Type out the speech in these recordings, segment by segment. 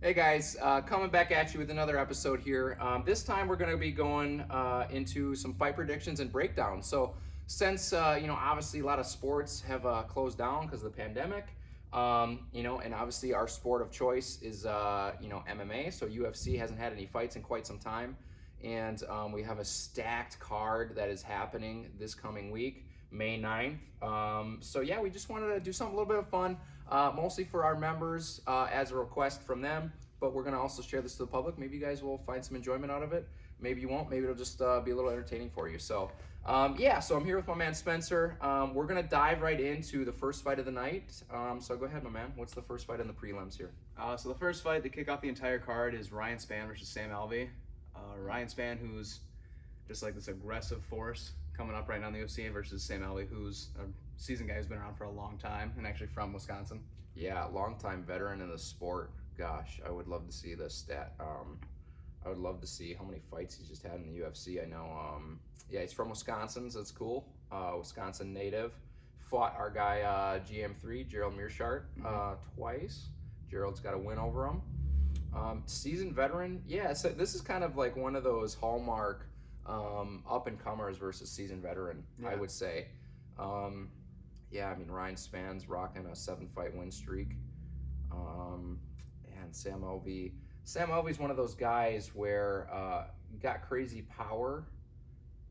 Hey guys, coming back at you with another episode here. This time we're going to be going into some fight predictions and breakdowns. So, since obviously a lot of sports have closed down because of the pandemic, and obviously our sport of choice is MMA. So UFC hasn't had any fights in quite some time, and we have a stacked card that is happening this coming week, May 9th. So yeah, we just wanted to do something a little bit of fun, mostly for our members as a request from them. But we're going to also share this to the public. Maybe you guys will find some enjoyment out of it. Maybe you won't. Maybe it'll just be a little entertaining for you. So so I'm here with my man Spencer. We're going to dive right into the first fight of the night. So go ahead, my man. What's the first fight in the prelims here? So the first fight to kick off the entire card is Ryan Spann versus Sam Alvey. Ryan Spann, who's just like this aggressive force coming up right now in the UFC, versus Sam Alvey, who's a seasoned guy who's been around for a long time and actually from Wisconsin. Yeah, longtime veteran in the sport. Gosh, I would love to see this stat. I would love to see how many fights he's just had in the UFC. I know, he's from Wisconsin, so it's cool. Wisconsin native. Fought our guy GM3, Gerald Mearshart, twice. Gerald's got a win over him. Seasoned veteran, yeah. So this is kind of like one of those hallmark up and comers versus seasoned veteran, I would say. I mean Ryan Spann's rocking a 7-fight win streak, and Sam Alvey's one of those guys where got crazy power.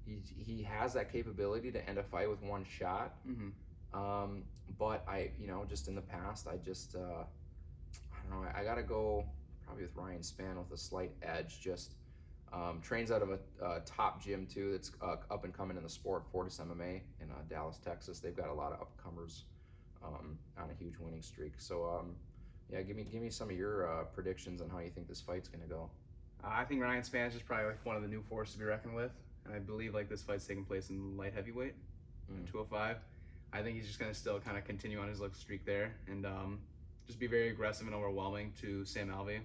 He has that capability to end a fight with one shot. But just in the past, I don't know. I gotta go probably with Ryan Spann with a slight edge. Just trains out of a top gym too. That's up and coming in the sport, Fortis MMA in Dallas, Texas. They've got a lot of upcomers on a huge winning streak. So give me some of your predictions on how you think this fight's gonna go. I think Ryan Spann is just probably like one of the new forces to be reckoned with, and I believe like this fight's taking place in light heavyweight, 205. I think he's just gonna still kind of continue on his streak there and just be very aggressive and overwhelming to Sam Alvey.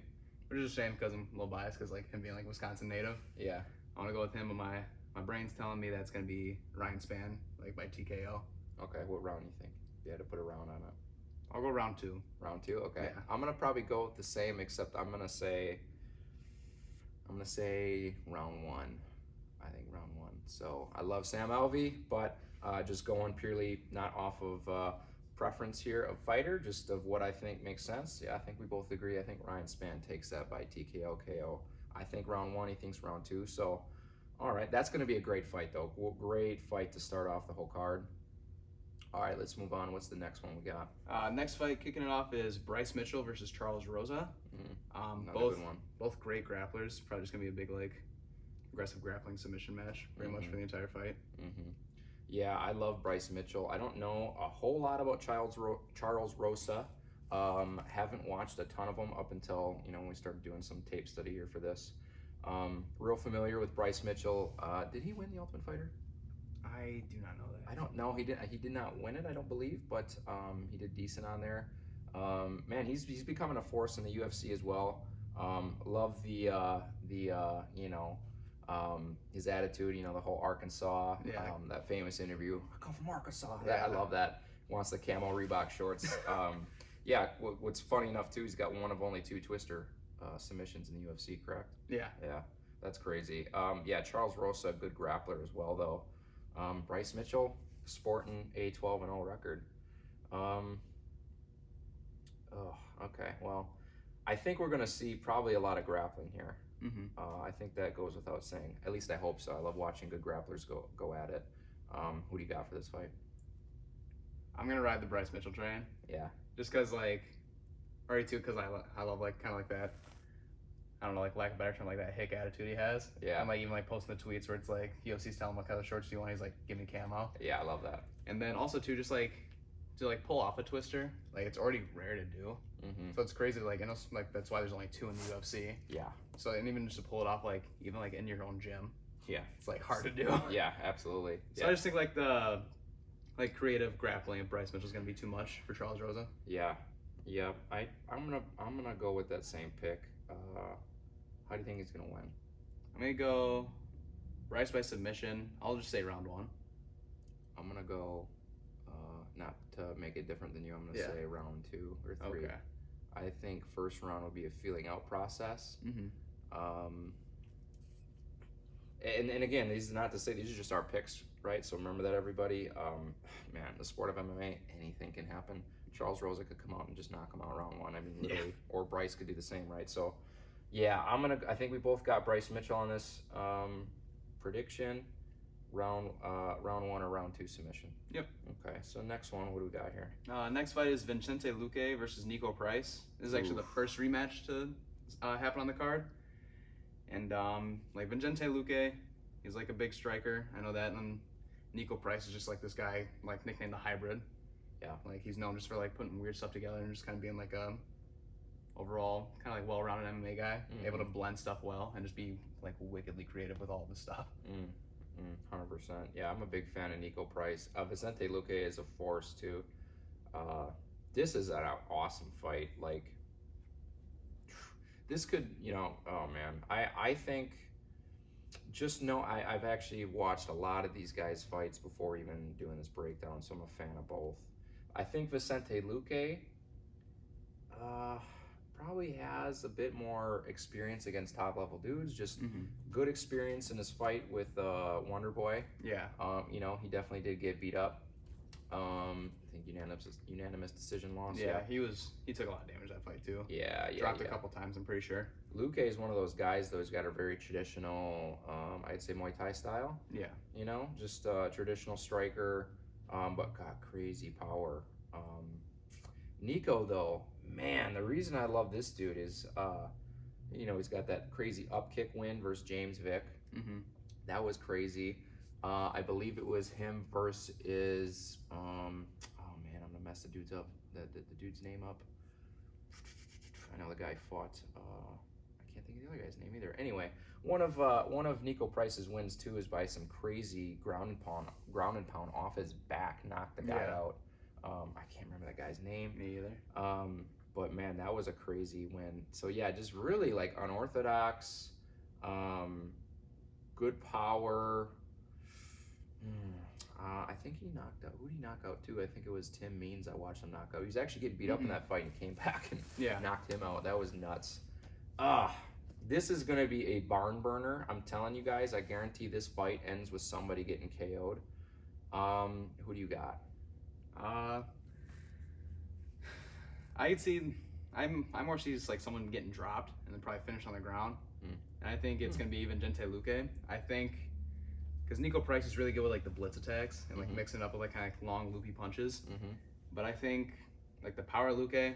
Which is a shame because I'm a little biased because like him being like Wisconsin native. Yeah. I want to go with him, but my brain's telling me that's gonna be Ryan Spann, like by TKO. Okay, what round do you think? You had to put a round on it. I'll go round 2. Round 2, okay. Yeah. I'm gonna probably go with the same, except I'm gonna say round 1. I think round 1. So I love Sam Alvey, but just going purely not off of preference here of fighter, just of what I think makes sense. Yeah, I think we both agree. I think Ryan Spann takes that by TKO KO. I think round 1, he thinks round 2. So, all right, that's going to be a great fight, though. Great fight to start off the whole card. All right, let's move on. What's the next one we got? Next fight kicking it off is Bryce Mitchell versus Charles Rosa. Good one. Both great grapplers. Probably just gonna be a big aggressive grappling submission match, pretty much for the entire fight. Yeah, I love Bryce Mitchell. I don't know a whole lot about Charles Rosa. Haven't watched a ton of them up until when we started doing some tape study here for this. Real familiar with Bryce Mitchell. Did he win the Ultimate Fighter? I do not know that. I don't know. He did not win it, I don't believe, but he did decent on there. Man, he's becoming a force in the UFC as well. Love his attitude. The whole Arkansas. That famous interview. I come from Arkansas. I love that. Wants the camo Reebok shorts. What's funny enough too, he's got one of only 2 Twister submissions in the UFC. Correct? Yeah. That's crazy. Charles Rosa, good grappler as well, though. Bryce Mitchell, sporting a 12-0 record. Okay. Well, I think we're going to see probably a lot of grappling here. I think that goes without saying. At least I hope so. I love watching good grapplers go at it. Who do you got for this fight? I'm going to ride the Bryce Mitchell train. Yeah. Just because, already too, because I love, kind of like that, I don't know, lack of a better term, that hick attitude he has. Yeah. And, even, posting the tweets where it's, UFC's telling him what color shorts do you want, he's give me camo. Yeah, I love that. And then also, too, just, to, pull off a twister, it's already rare to do. So it's crazy, that's why there's only 2 in the UFC. Yeah. So, and even just to pull it off, even, in your own gym. Yeah. It's, hard to do. Yeah, absolutely. So I just think, the, creative grappling of Bryce Mitchell's going to be too much for Charles Rosa. Yeah. I'm gonna go with that same pick. How do you think he's gonna win? I'm gonna go Bryce by submission. I'll just say round 1. I'm gonna go not to make it different than you. I'm gonna say round 2 or 3. Okay. I think first round would be a feeling out process. Um, and again, these is not to say these are just our picks, right? So remember that, everybody. Man, the sport of MMA, anything can happen. Charles Rosa could come out and just knock him out round one. I mean, literally, or Bryce could do the same, right? So, yeah, I think we both got Bryce Mitchell on this prediction. Round one or round two submission. Yep. Okay, so next one, what do we got here? Next fight is Vicente Luque versus Nico Price. This is actually the first rematch to happen on the card. And like Vicente Luque, he's like a big striker. I know that. And Nico Price is just like this guy, like nicknamed the Hybrid. Yeah. Like he's known just for like putting weird stuff together and just kind of being like a overall kind of like well-rounded MMA guy, able to blend stuff well and just be like wickedly creative with all of this stuff. 100%. Yeah, I'm a big fan of Nico Price. Vicente Luque is a force too. This is an awesome fight. Like, this could, oh man, I think, just know I've actually watched a lot of these guys' fights before even doing this breakdown, so I'm a fan of both. I think Vicente Luque probably has a bit more experience against top level dudes, just good experience in his fight with Wonder Boy. Yeah. He definitely did get beat up. I think unanimous decision loss. Yeah, he took a lot of damage that fight too. Yeah. Dropped a couple times, I'm pretty sure. Luque is one of those guys though, he's got a very traditional, I'd say Muay Thai style. Yeah. Just a traditional striker, but got crazy power. Nico though, man, the reason I love this dude is, he's got that crazy up kick win versus James Vick. That was crazy. I believe it was him versus, oh man, I'm gonna mess the dude's dude's name up. I know the guy fought, I can't think of the other guy's name either. Anyway, one of Nico Price's wins too is by some crazy ground and pound off his back, knocked the guy out. I can't remember that guy's name. Me either. But man, that was a crazy win. So yeah, just really like unorthodox, good power. I think he knocked out. Who did he knock out too? I think it was Tim Means. I watched him knock out. He was actually getting beat up in that fight and came back and knocked him out. That was nuts. This is gonna be a barn burner. I'm telling you guys. I guarantee this fight ends with somebody getting KO'd. Who do you got? I could see. I more see just like someone getting dropped and then probably finish on the ground. And I think it's gonna be Vicente Luque. I think. Because Nico Price is really good with like the blitz attacks and like mixing it up with like kind of long loopy punches. But I think like the power Luque,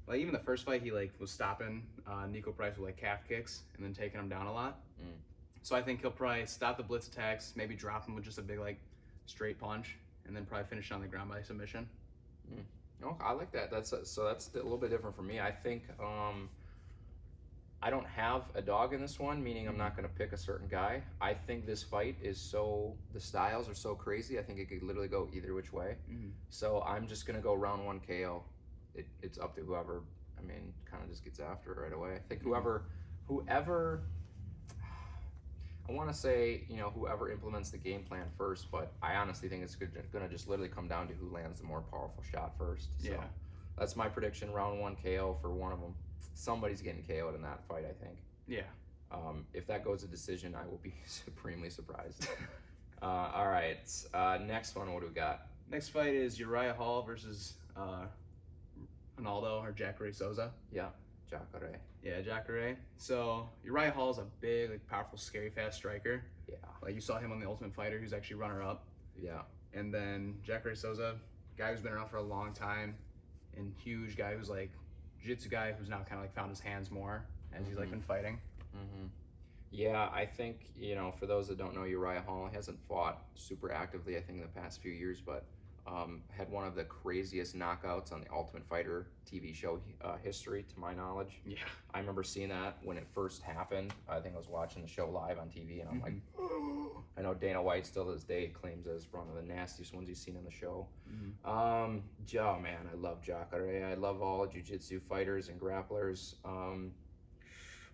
like even the first fight he like was stopping Nico Price with like calf kicks and then taking him down a lot. So I think he'll probably stop the blitz attacks, maybe drop him with just a big like straight punch, and then probably finish on the ground by submission. Oh, I like that. That's a little bit different for me. I think I don't have a dog in this one, meaning I'm not going to pick a certain guy. I think this fight is the styles are so crazy. I think it could literally go either which way. So I'm just going to go round one KO. It's up to whoever, kind of just gets after it right away. I think whoever, I want to say, whoever implements the game plan first, but I honestly think it's going to just literally come down to who lands the more powerful shot first. So that's my prediction, round one KO for one of them. Somebody's getting KO'd in that fight, I think. Yeah. If that goes to decision, I will be supremely surprised. All right. Next one, what do we got? Next fight is Uriah Hall versus Ronaldo or Jacare Souza. Yeah, Jacare. Yeah, Jacare. So Uriah Hall is a big, like, powerful, scary, fast striker. Yeah. Like you saw him on The Ultimate Fighter, who's actually runner-up. Yeah. And then Jacare Souza, guy who's been around for a long time, and huge guy who's like jiu-jitsu guy who's now kind of like found his hands more as he's like been fighting. Yeah, I think, for those that don't know Uriah Hall, he hasn't fought super actively, I think, in the past few years, but had one of the craziest knockouts on the Ultimate Fighter TV show history, to my knowledge. Yeah. I remember seeing that when it first happened. I think I was watching the show live on TV, and I'm like, oh. I know Dana White still to this day claims that it's one of the nastiest ones he's seen on the show. Man, I love Jacare. I love all jiu-jitsu fighters and grapplers.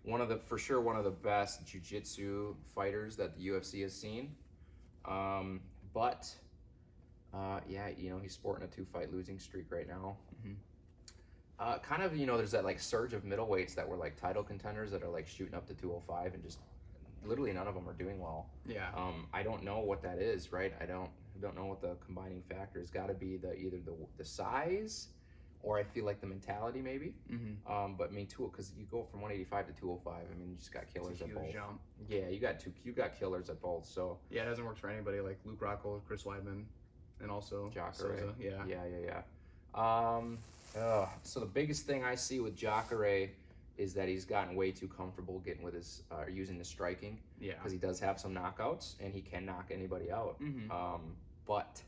One of the best jiu-jitsu fighters that the UFC has seen. He's sporting a 2-fight losing streak right now. Kind of, there's that like surge of middleweights that were like title contenders that are like shooting up to 205 and just literally none of them are doing well. Yeah. I don't know what that is, right? I don't know what the combining factor has got to be. Either the size, or I feel like the mentality maybe. But I mean, because you go from 185 to 205. I mean, you just got killers at both. Jump. Yeah, you got killers at both. So yeah, it hasn't worked for anybody like Luke Rockhold, Chris Weidman, and also Jacare. Souza. Yeah. So the biggest thing I see with Jacare is that he's gotten way too comfortable getting with his using the striking. Yeah. Because he does have some knockouts and he can knock anybody out. But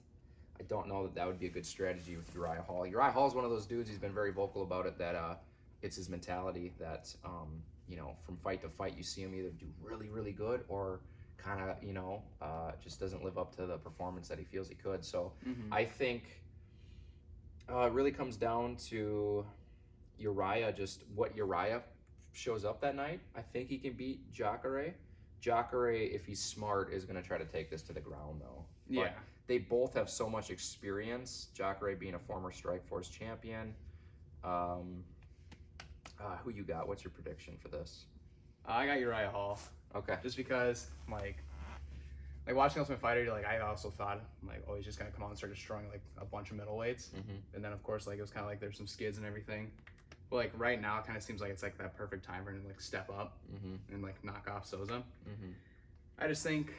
I don't know that would be a good strategy with Uriah Hall. Uriah Hall is one of those dudes. He's been very vocal about it. That it's his mentality that from fight to fight, you see him either do really, really good or kind of just doesn't live up to the performance that he feels he could. So I think it really comes down to Uriah, just what Uriah shows up that night. I think he can beat Jacare. Jacare, if he's smart, is going to try to take this to the ground, though. But yeah. They both have so much experience. Jacare being a former Strikeforce champion. Who you got? What's your prediction for this? I got Uriah Hall. Okay. Just because, like watching Ultimate Fighter, I also thought, he's just going to come out and start destroying, a bunch of middleweights. And then, of course, it was kind of like there's some skids and everything. But, right now, it kind of seems like it's, that perfect time for him to, step up and, knock off Souza. I just think,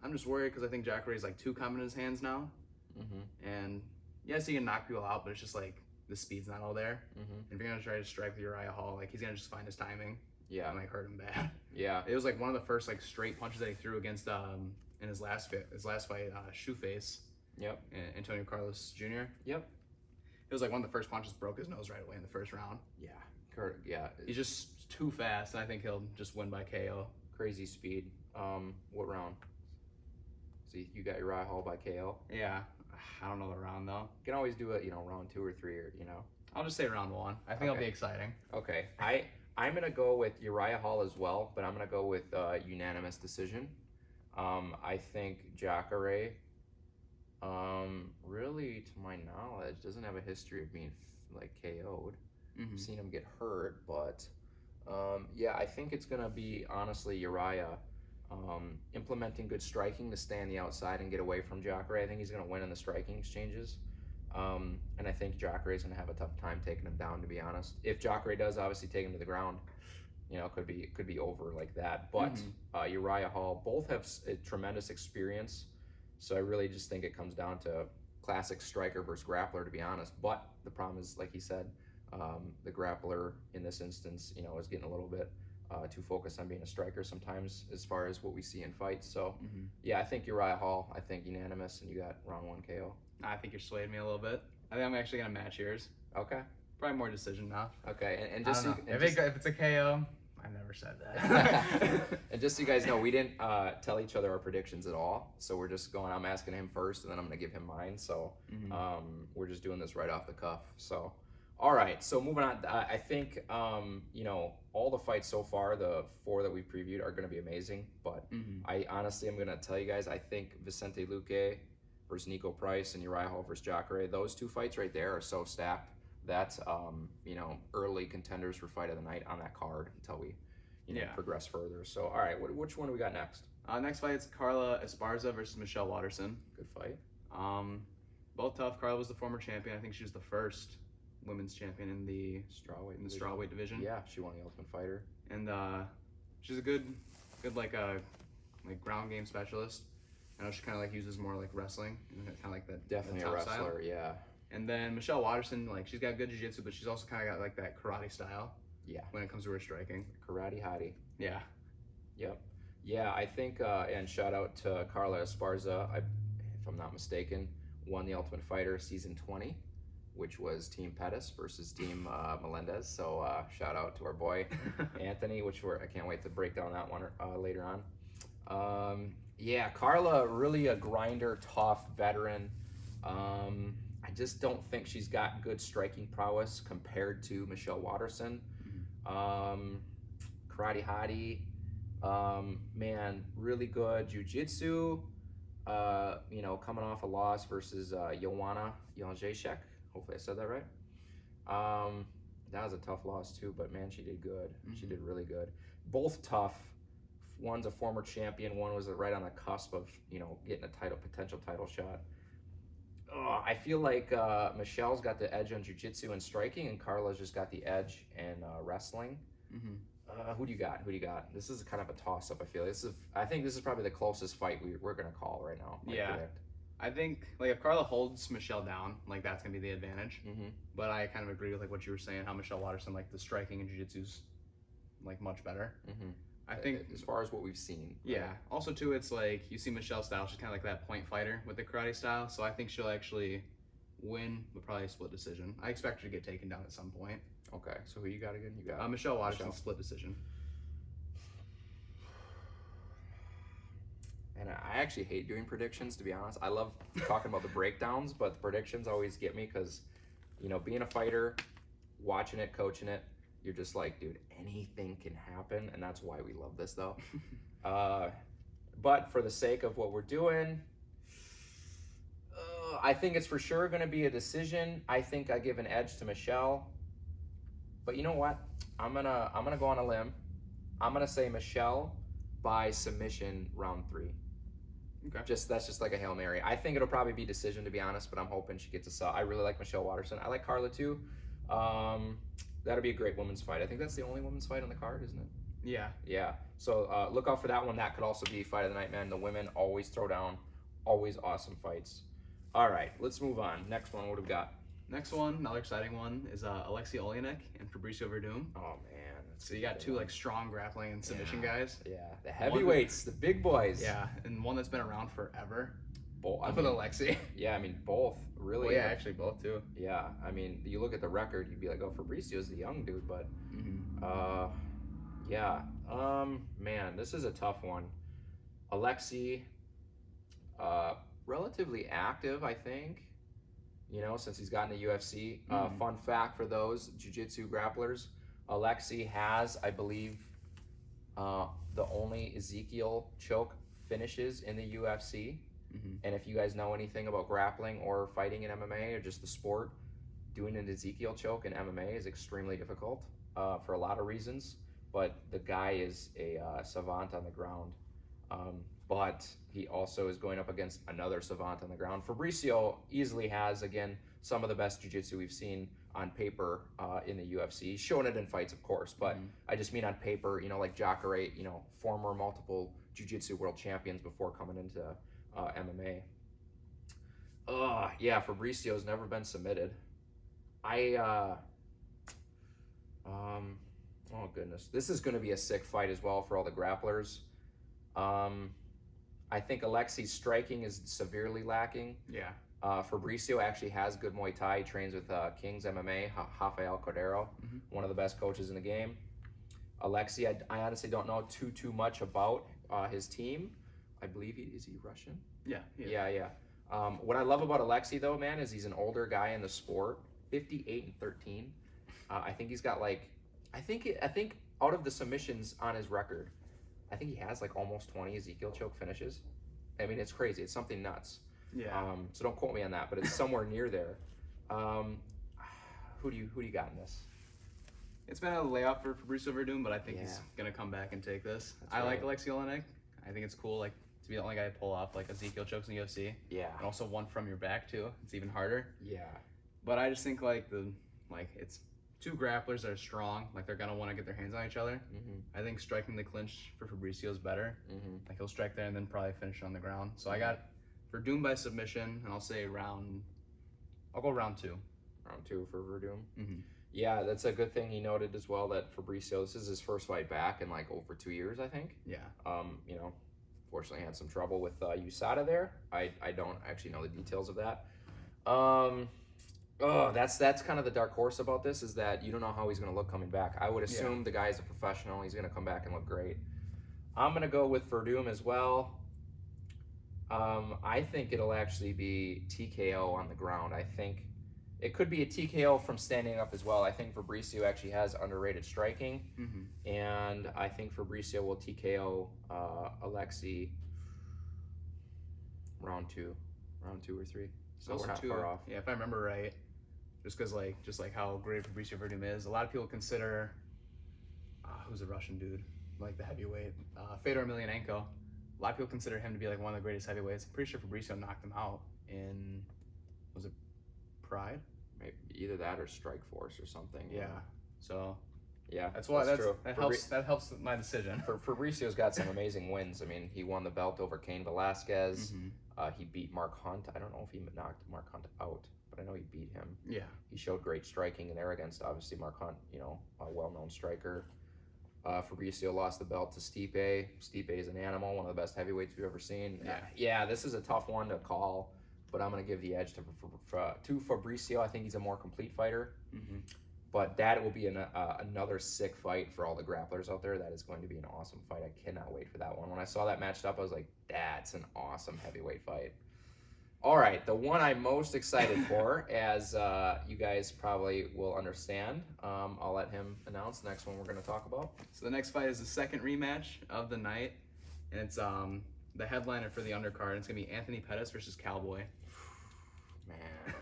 I'm just worried because I think Jacare is, too common in his hands now. And, yes, he can knock people out, but it's just, the speed's not all there. And if you're going to try to strike with Uriah Hall, he's going to just find his timing. Yeah. And, hurt him bad. Yeah. It was, one of the first, straight punches that he threw against, in his last fight, Shoeface. Yep. Antonio Carlos Jr. Yep. It was one of the first punches broke his nose right away in the first round. Yeah. Yeah. He's just too fast, and I think he'll just win by KO. Crazy speed. What round? See, you got Uriah Hall by KO. Yeah. I don't know the round though. You can always do it, round 2 or 3 or I'll just say round 1. I think it'll be exciting. Okay. I'm gonna go with Uriah Hall as well, but I'm gonna go with unanimous decision. I think Jacare, really, to my knowledge, doesn't have a history of being KO'd. I've seen him get hurt, but yeah, I think it's gonna be honestly Uriah implementing good striking to stay on the outside and get away from Jacare. I think he's gonna win in the striking exchanges. And I think Jacare is going to have a tough time taking him down, to be honest. If Jacare does obviously take him to the ground, it could be over like that. But Uriah Hall, both have tremendous experience. So I really just think it comes down to classic striker versus grappler, to be honest. But the problem is, like he said, the grappler in this instance, is getting a little bit too focused on being a striker sometimes as far as what we see in fights. So yeah, I think Uriah Hall, I think unanimous, and you got round 1 KO. I think you're swaying me a little bit. I think I'm actually going to match yours. Okay. Probably more decision now. Okay, and just if it's a KO, I never said that. And just so you guys know, we didn't tell each other our predictions at all. So we're just going, I'm asking him first, and then I'm going to give him mine. So we're just doing this right off the cuff. So, all right. So moving on, I think, all the fights so far, the 4 that we previewed, are going to be amazing. But I honestly am going to tell you guys, I think Vicente Luque versus Nico Price and Uriah Hall versus Jacare, those 2 fights right there are so stacked. That's early contenders for fight of the night on that card until we progress further. So all right, which one do we got next? Next fight is Carla Esparza versus Michelle Waterson. Good fight. Both tough. Carla was the former champion. I think she was the first women's champion in the strawweight division. Yeah, she won the Ultimate Fighter. And she's a good ground game specialist. I know she kind of uses more wrestling and kind of that. Definitely a wrestler, style. Yeah. And then Michelle Waterson, she's got good jiu-jitsu, but she's also kind of got that karate style. Yeah. When it comes to her striking. Karate hottie. Yeah. Yep. Yeah, I think, and shout out to Carla Esparza, if I'm not mistaken, won the Ultimate Fighter Season 20, which was Team Pettis versus Team Melendez. So shout out to our boy Anthony, I can't wait to break down that one later on. Yeah, Carla, really a grinder, tough veteran. I just don't think she's got good striking prowess compared to Michelle Waterson. Karate hottie, man, really good jiu-jitsu. Coming off a loss versus Joanna Jędrzejczyk. Hopefully I said that right. That was a tough loss too, but man, she did good. Mm-hmm. She did really good. Both tough. One's a former champion. One was right on the cusp of getting a potential title shot. Oh, I feel like Michelle's got the edge on jiu-jitsu and striking, and Carla's just got the edge in wrestling. Mm-hmm. Who do you got? Who do you got? This is kind of a toss-up. I think this is probably the closest fight we're gonna call right now. Yeah. Predict. I think like if Carla holds Michelle down, like that's gonna be the advantage. Mm-hmm. But I kind of agree with like what you were saying, how Michelle Waterson like the striking and jiu-jitsu's like much better. Mm-hmm. I think as far as what we've seen. Yeah. Right? Also too, it's like you see Michelle's style. She's kind of like that point fighter with the karate style. So I think she'll actually win, but probably a split decision. I expect her to get taken down at some point. Okay. So who you got again? You got Michelle Waterson, split decision. And I actually hate doing predictions, to be honest. I love talking about the breakdowns, but the predictions always get me because, being a fighter, watching it, coaching it, you're just like, dude, anything can happen, and that's why we love this, though. But for the sake of what we're doing, I think it's for sure going to be a decision. I think I give an edge to Michelle. But you know what? I'm gonna go on a limb. I'm gonna say Michelle by submission round 3. Okay. That's just like a Hail Mary. I think it'll probably be decision, to be honest, but I'm hoping she gets a sub. I really like Michelle Waterson. I like Carla too. That'll be a great women's fight. I think that's the only women's fight on the card, isn't it? Yeah. Yeah. So look out for that one. That could also be fight of the night, man. The women always throw down, always awesome fights. All right, let's move on. Next one, what do we got? Next one, another exciting one, is Alexei Oleinik and Fabricio Verdum. Oh man. So you got two like strong grappling and submission guys. Yeah, the heavyweights, the big boys. Yeah, and one that's been around forever. Both. With Alexei. Yeah, I mean both really. Well, yeah, actually both too. Yeah, I mean you look at the record, you'd be like, oh, Fabricio's the young dude, but yeah. Man, this is a tough one. Alexei, relatively active, I think. Since he's gotten to UFC. Fun fact for those jiu-jitsu grapplers. Alexei has, I believe, the only Ezekiel choke finishes in the UFC. Mm-hmm. And if you guys know anything about grappling or fighting in MMA or just the sport, doing an Ezekiel choke in MMA is extremely difficult for a lot of reasons. But the guy is a savant on the ground. But he also is going up against another savant on the ground. Fabricio easily has, again, some of the best jiu-jitsu we've seen on paper in the UFC. He's shown it in fights, of course, but I just mean on paper, like Jacare, former multiple jiu-jitsu world champions before coming into MMA. Yeah, Fabricio's never been submitted. Oh goodness. This is going to be a sick fight as well for all the grapplers. I think Alexei's striking is severely lacking. Yeah. Fabricio actually has good Muay Thai. He trains with King's MMA, Rafael Cordero, one of the best coaches in the game. Alexei, I honestly don't know too much about his team. I believe is he Russian? Yeah. Yeah. What I love about Alexei though, man, is he's an older guy in the sport, 58-13. I think he's got I think out of the submissions on his record, I think he has almost 20 Ezekiel choke finishes. I mean, it's crazy. It's something nuts. Yeah. So don't quote me on that, but it's somewhere near there. Who do you got in this? It's been a layoff for Fabricio Verdum, but I think he's gonna come back and take this. I like Alexei Oleinik. I think it's cool, to be the only guy to pull off Ezekiel chokes in the UFC. Yeah. And also one from your back too. It's even harder. Yeah. But I just think it's two grapplers that are strong. They're gonna want to get their hands on each other. I think striking the clinch for Fabricio is better. He'll strike there and then probably finish on the ground. So I got Verdum by submission, and I'll go round 2. Round 2 for Verdum. Yeah, that's a good thing he noted as well that Fabricio, this is his first fight back in over 2 years, I think. Yeah. Fortunately had some trouble with USADA there. I don't actually know the details of that. That's kind of the dark horse about this, is that you don't know how he's going to look coming back. I would assume the guy is a professional. He's going to come back and look great. I'm going to go with Verdum as well. I think it'll actually be TKO on the ground. I think it could be a TKO from standing up as well. I think Fabricio actually has underrated striking, and I think Fabricio will TKO Alexei round 2 or 3. So we're not far off. Yeah, if I remember right, just because just like how great Fabricio Verdum is. A lot of people consider who's a Russian dude, like the heavyweight, Fedor Emelianenko. A lot of people consider him to be like one of the greatest heavyweights. I'm pretty sure Fabricio knocked him out in, was it Pride? Maybe either that or Strikeforce or something. Yeah. So yeah, that's why that's true. That helps with my decision. Fabricio's got some amazing wins. I mean, he won the belt over Cain Velasquez. He beat Mark Hunt. I don't know if he knocked Mark Hunt out, but I know he beat him. Yeah. He showed great striking in there against obviously Mark Hunt, a well-known striker. Fabricio lost the belt to Stipe. Stipe is an animal, one of the best heavyweights we've ever seen. Yeah, this is a tough one to call, but I'm going to give the edge to Fabricio. I think he's a more complete fighter. But that will be another sick fight for all the grapplers out there. That is going to be an awesome fight. I cannot wait for that one. When I saw that matched up, I was like, that's an awesome heavyweight fight. All right, the one I'm most excited for, as you guys probably will understand, I'll let him announce the next one we're going to talk about. So the next fight is the second rematch of the night, and it's the headliner for the undercard. It's going to be Anthony Pettis versus Cowboy. Man,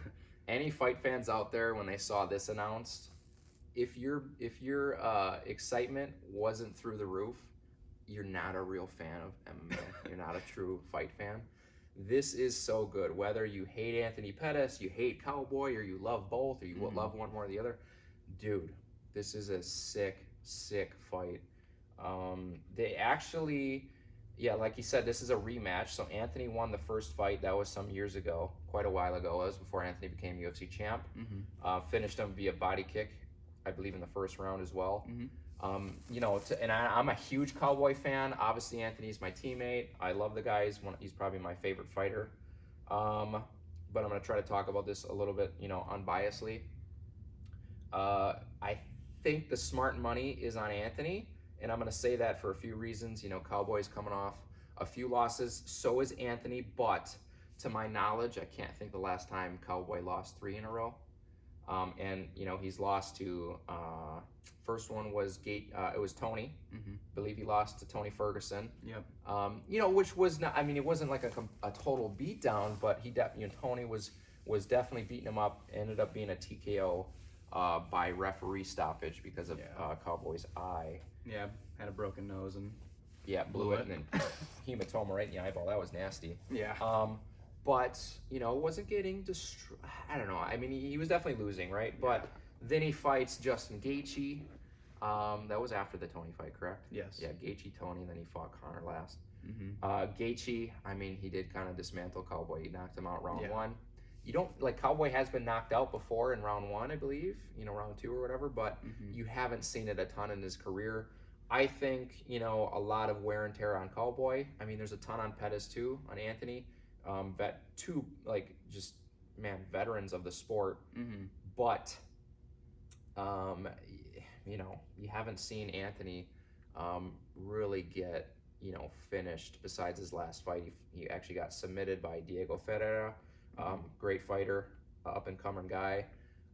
any fight fans out there, when they saw this announced, if your excitement wasn't through the roof, you're not a real fan of MMA. You're not a true fight fan. This is so good. Whether you hate Anthony Pettis, you hate Cowboy, or you love both, or you love one more than the other, dude, this is a sick, sick fight. They actually, like you said, this is a rematch. So Anthony won the first fight. That was some years ago, quite a while ago. It was before Anthony became UFC champ. Finished him via body kick, I believe, in the first round as well. And I'm a huge Cowboy fan. Obviously, Anthony's my teammate. I love the guy. He's probably my favorite fighter. But I'm going to try to talk about this a little bit, unbiasedly. I think the smart money is on Anthony, and I'm going to say that for a few reasons. Cowboy's coming off a few losses. So is Anthony, but to my knowledge, I can't think the last time Cowboy lost 3 in a row. And he's lost to first one was it was Tony. I believe he lost to Tony Ferguson. Which was not. I mean, it wasn't like a total beatdown, but Tony was definitely beating him up. Ended up being a TKO by referee stoppage because of Cowboy's eye. Yeah, had a broken nose and blew it, and then hematoma right in the eyeball. That was nasty. Yeah. But, wasn't getting destroyed. I don't know. I mean, he was definitely losing, right? But then he fights Justin Gaethje. That was after the Tony fight, correct? Yes. Yeah, Gaethje, Tony, and then he fought Conor last. Gaethje, I mean, he did kind of dismantle Cowboy. He knocked him out round 1. You don't, Cowboy has been knocked out before in round 1, I believe, round 2 or whatever, but you haven't seen it a ton in his career. I think, a lot of wear and tear on Cowboy. I mean, there's a ton on Pettis too, on Anthony. Veterans of the sport. But you haven't seen Anthony really get finished. Besides his last fight, he actually got submitted by Diego Ferreira. Great fighter, up and coming guy.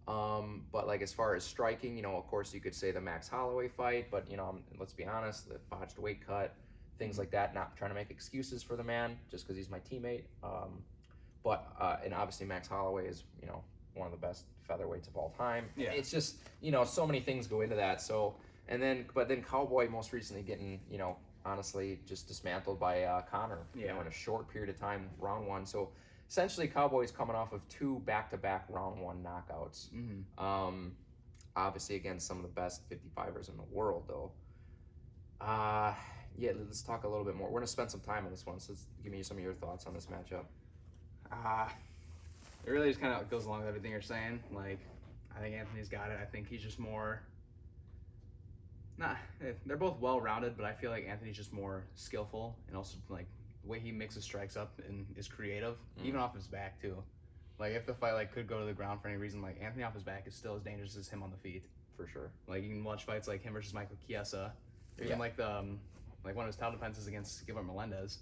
But as far as striking, of course you could say the Max Holloway fight, but let's be honest, the botched weight cut, things like that. Not trying to make excuses for the man just because he's my teammate. And obviously Max Holloway is one of the best featherweights of all time. It's just so many things go into that. So but then Cowboy most recently getting honestly just dismantled by Conor in a short period of time, round 1. So essentially Cowboy's coming off of 2 back-to-back round 1 knockouts. Obviously against some of the best 55ers in the world though. Let's talk a little bit more. We're gonna spend some time on this one, so give me some of your thoughts on this matchup. It really just kind of goes along with everything you're saying. I think Anthony's got it. I think he's just more. They're both well-rounded, but I feel like Anthony's just more skillful, and also the way he mixes strikes up and is creative, even off his back too. If the fight could go to the ground for any reason, Anthony off his back is still as dangerous as him on the feet. For sure. You can watch fights like him versus Michael Chiesa, or even one of his title defenses against Gilbert Melendez.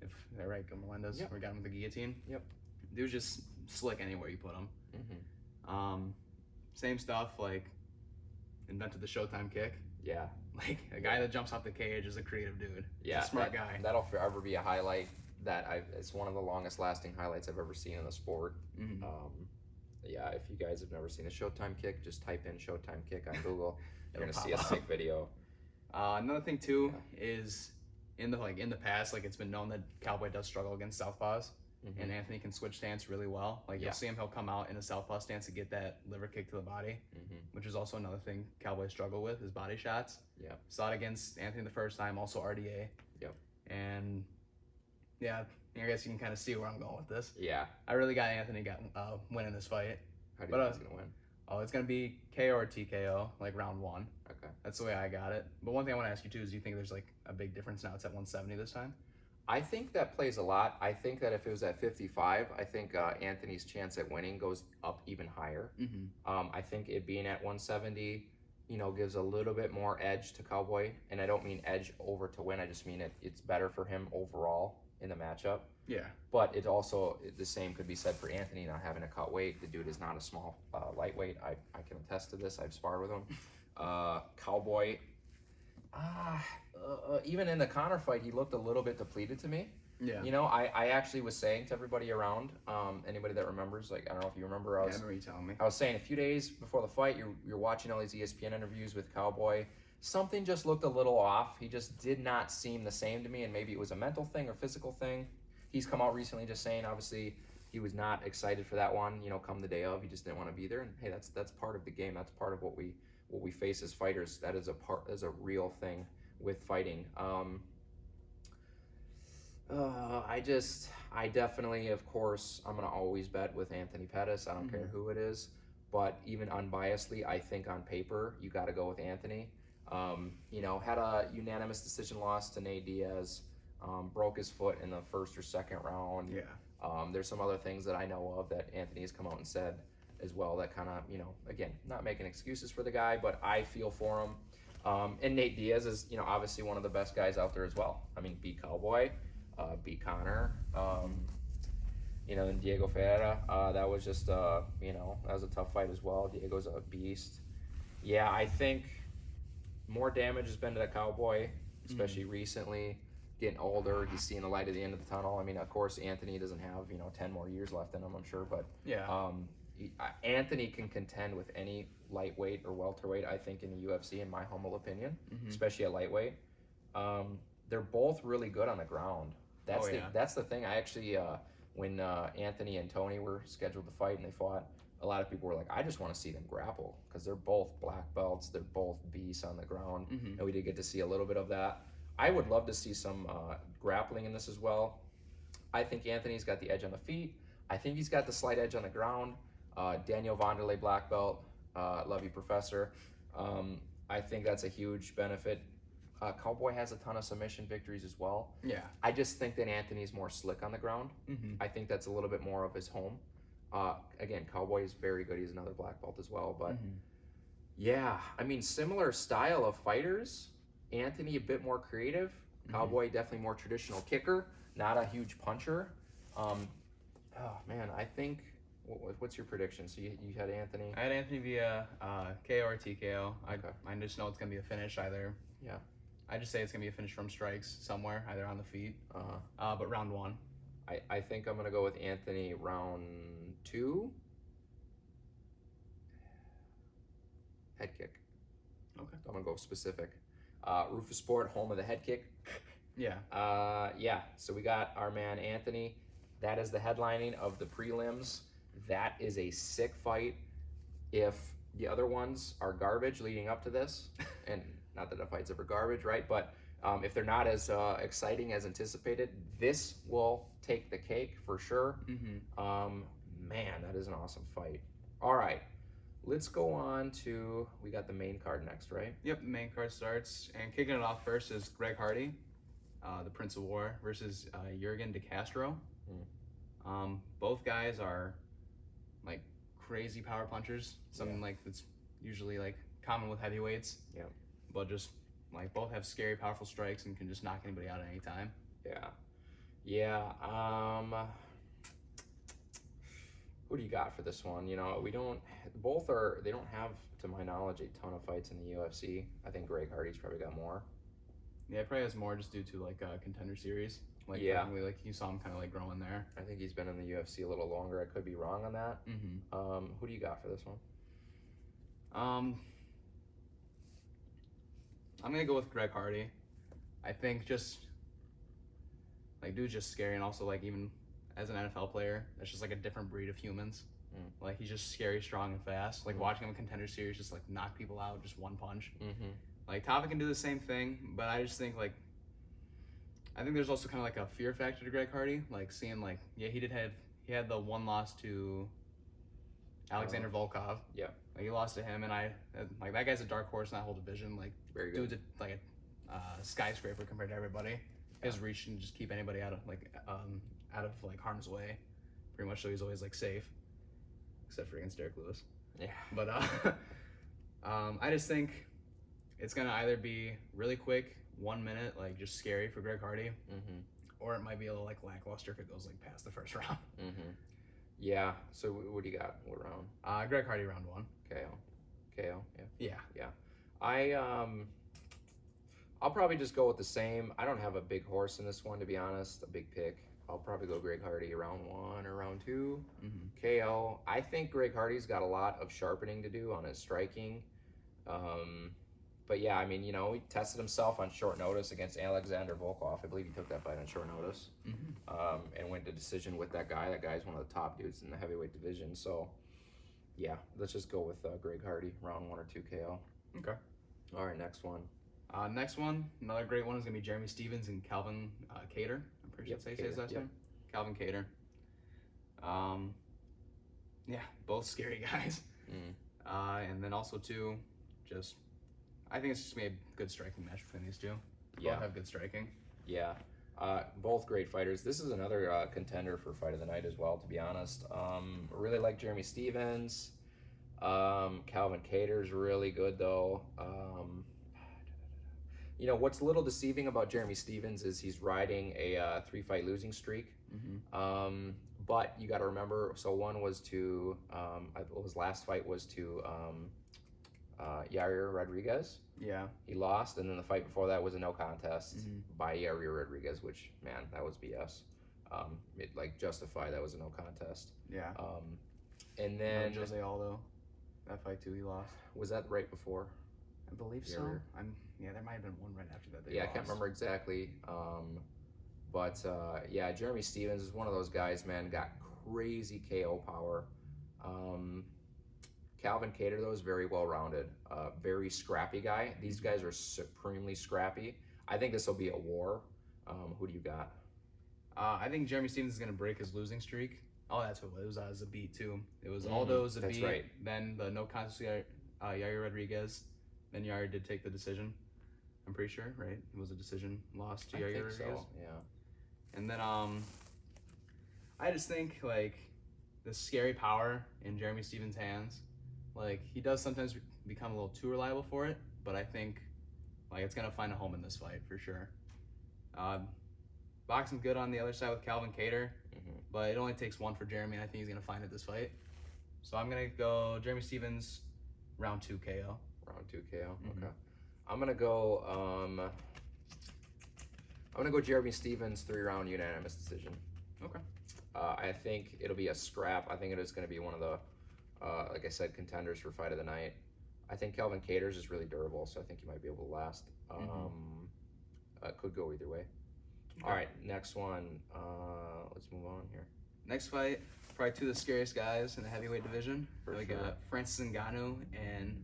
If they're right, Gilbert Melendez, we got him with the guillotine. Dude's just slick anywhere you put him. Same stuff, invented the Showtime kick. A guy that jumps off the cage is a creative dude. He's a smart guy. That'll forever be a highlight it's one of the longest lasting highlights I've ever seen in the sport. Yeah, if you guys have never seen a Showtime kick, just type in Showtime kick on Google. You're It'll gonna see a pop sick up. video. Another thing too is in the past, like it's been known that Cowboy does struggle against southpaws, and Anthony can switch stance really well. Like you'll see him, he'll come out in a southpaw stance to get that liver kick to the body, which is also another thing Cowboys struggle with is body shots. Yeah. Saw it against Anthony the first time, also RDA. Yep. And yeah, I guess you can kind of see where I'm going with this. Yeah. I really got Anthony winning this fight. How do you think he's gonna win? Oh, it's gonna be KO or TKO, like round 1. Okay. That's the way I got it. But one thing I want to ask you too is, do you think there's like a big difference now? It's at 170 this time. I think that plays a lot. I think that if it was at 55, I think Anthony's chance at winning goes up even higher. I think it being at 170, gives a little bit more edge to Cowboy. And I don't mean edge over to win. I just mean it's better for him overall in the matchup. Yeah. But it also, the same could be said for Anthony not having a cut weight. The dude is not a small lightweight. I can attest to this. I've sparred with him. Cowboy, even in the Connor fight, he looked a little bit depleted to me. Yeah. I actually was saying to everybody around, anybody that remembers, like, I don't know if you remember, I remember you telling me. I was saying a few days before the fight, you're watching all these ESPN interviews with Cowboy. Something just looked a little off. He just did not seem the same to me, and maybe it was a mental thing or physical thing. He's come out recently just saying, obviously, he was not excited for that one. Come the day of, he just didn't want to be there. And hey, that's part of the game. That's part of what we face as fighters. That is a real thing with fighting. I definitely, of course, I'm gonna always bet with Anthony Pettis. I don't care who it is, but even unbiasedly, I think on paper you got to go with Anthony. Had a unanimous decision loss to Nate Diaz. Broke his foot in the first or second round. Yeah. There's some other things that I know of that Anthony has come out and said as well that kind of, again, not making excuses for the guy, but I feel for him. And Nate Diaz is, obviously one of the best guys out there as well. I mean, beat Cowboy, beat Connor, and Diego Ferreira. That was just, that was a tough fight as well. Diego's a beast. Yeah, I think more damage has been to the Cowboy, especially recently. Getting older, he's seeing the light at the end of the tunnel. I mean, of course, Anthony doesn't have 10 more years left in him, I'm sure, but yeah, Anthony can contend with any lightweight or welterweight, I think, in the UFC, in my humble opinion, especially at lightweight. They're both really good on the ground. That's the thing. I actually, when Anthony and Tony were scheduled to fight and they fought, a lot of people were like, I just want to see them grapple because they're both black belts. They're both beasts on the ground, and we did get to see a little bit of that. I would love to see some grappling in this as well. I think Anthony's got the edge on the feet. I think he's got the slight edge on the ground. Daniel Vanderlei, black belt. Love you, Professor. I think that's a huge benefit. Cowboy has a ton of submission victories as well. Yeah. I just think that Anthony's more slick on the ground. I think that's a little bit more of his home. Again, Cowboy is very good. He's another black belt as well. But yeah, I mean, similar style of fighters. Anthony a bit more creative. Cowboy definitely more traditional kicker, not a huge puncher. Oh man, I think. What's your prediction? So you had Anthony. I had Anthony via KO or TKO. I just know it's gonna be a finish either. Yeah. I just say it's gonna be a finish from strikes somewhere, either on the feet. But round 1. I think I'm gonna go with Anthony round 2. Head kick. Okay. I'm gonna go specific. Rufus Sport, home of the head kick. Yeah. So we got our man Anthony. That is the headlining of the prelims. That is a sick fight. If the other ones are garbage leading up to this, and not that a fight's ever garbage, right? But if they're not as exciting as anticipated, this will take the cake for sure. Man, that is an awesome fight. All right. Let's go on to, we got the main card next, right? Yep, the main card starts. And kicking it off first is Greg Hardy, the Prince of War, versus Jurgen De Castro. Both guys are like crazy power punchers, something like that's usually like common with heavyweights. Yeah. But just like both have scary, powerful strikes and can just knock anybody out at any time. Yeah. Who do you got for this one? They don't have, to my knowledge, a ton of fights in the UFC. I think Greg Hardy's probably got more. Yeah, it probably has more just due to like Contender Series. Like, Yeah. technically, like, you saw him kind of, like, growing there. I think he's been in the UFC a little longer. I could be wrong on that. Mm-hmm. Who do you got for this one? I'm going to go with Greg Hardy. I think just, like, dude's just scary, and also, like, even as an NFL player, that's just, like, a different breed of humans. Like, he's just scary, strong, and fast. Like, watching him in Contender Series just, like, knock people out just one punch. Like, Tava can do the same thing, but I just think, like, I think there's also kind of, like, a fear factor to Greg Hardy. Like, seeing, like, yeah, he had the one loss to Alexander Volkov. Yeah. Like, he lost to him, and like, that guy's a dark horse in that whole division. Like, very good. Dude's like a skyscraper compared to everybody. His reach can just keep anybody out of harm's way, pretty much. So he's always, like, safe, except for against Derek Lewis. Yeah. But I just think it's gonna either be really quick, 1 minute, like, just scary for Greg Hardy, or it might be a little, like, lackluster if it goes, like, past the first round. Yeah. So what do you got? What round? Greg Hardy, round 1. KO. Yeah. Yeah. I'll probably just go with the same. I don't have a big horse in this one, to be honest. A big pick. I'll probably go Greg Hardy round 1 or round 2. KO. I think Greg Hardy's got a lot of sharpening to do on his striking. But yeah, I mean, you know, he tested himself on short notice against Alexander Volkov. I believe he took that fight on short notice, and went to decision with that guy. That guy's one of the top dudes in the heavyweight division. So, yeah, let's just go with Greg Hardy, round 1 or 2 KO. Okay. All right, next one. Next one, another great one is going to be Jeremy Stephens and Calvin Kattar. I'm pretty sure that's how you say his last name. Calvin Kattar. Yeah, both scary guys. And then also, too, just, I think it's just going to be a good striking match between these two. Both have good striking. Yeah. Both great fighters. This is another contender for fight of the night as well, to be honest. Really like Jeremy Stephens. Calvin Kattar's really good, though. You know, what's a little deceiving about Jeremy Stephens is he's riding a 3-fight losing streak. But you got to remember, so one was to, his last fight was to Yair Rodriguez. Yeah. He lost, and then the fight before that was a no contest by Yair Rodriguez, which, man, that was BS. It, like, justified that was a no contest. Yeah. And then Jose Aldo, that fight too, he lost. Was that right before? I believe so. Yeah, there might have been one right after that. I can't remember exactly. But yeah, Jeremy Stephens is one of those guys, man, got crazy KO power. Calvin Kattar, though, is very well-rounded, very scrappy guy. These guys are supremely scrappy. I think this will be a war. Who do you got? I think Jeremy Stephens is going to break his losing streak. Oh, that's what it was. It was Zabit, too. It was Aldo, Zabit, that's right. Then the no contest Yair Rodriguez. Then Yair did take the decision, I'm pretty sure, right? It was a decision loss to Yair Rodriguez. So, yeah. And then I just think, like, the scary power in Jeremy Stephens' hands, like, he does sometimes become a little too reliable for it, but I think, like, it's going to find a home in this fight for sure. Boxing good on the other side with Calvin Kattar, but it only takes one for Jeremy, and I think he's going to find it this fight. So I'm going to go Jeremy Stephens, round 2 KO. Round 2 KO. Okay. I'm gonna go Jeremy Stephens 3-round unanimous decision. Okay. I think it'll be a scrap. I think it is going to be one of the, like I said, contenders for fight of the night. I think Calvin Kattar's is really durable, so I think he might be able to last. Could go either way. Okay. All right, next one. Let's move on here. Next fight, probably two of the scariest guys in the heavyweight division. We got Francis Ngannou and,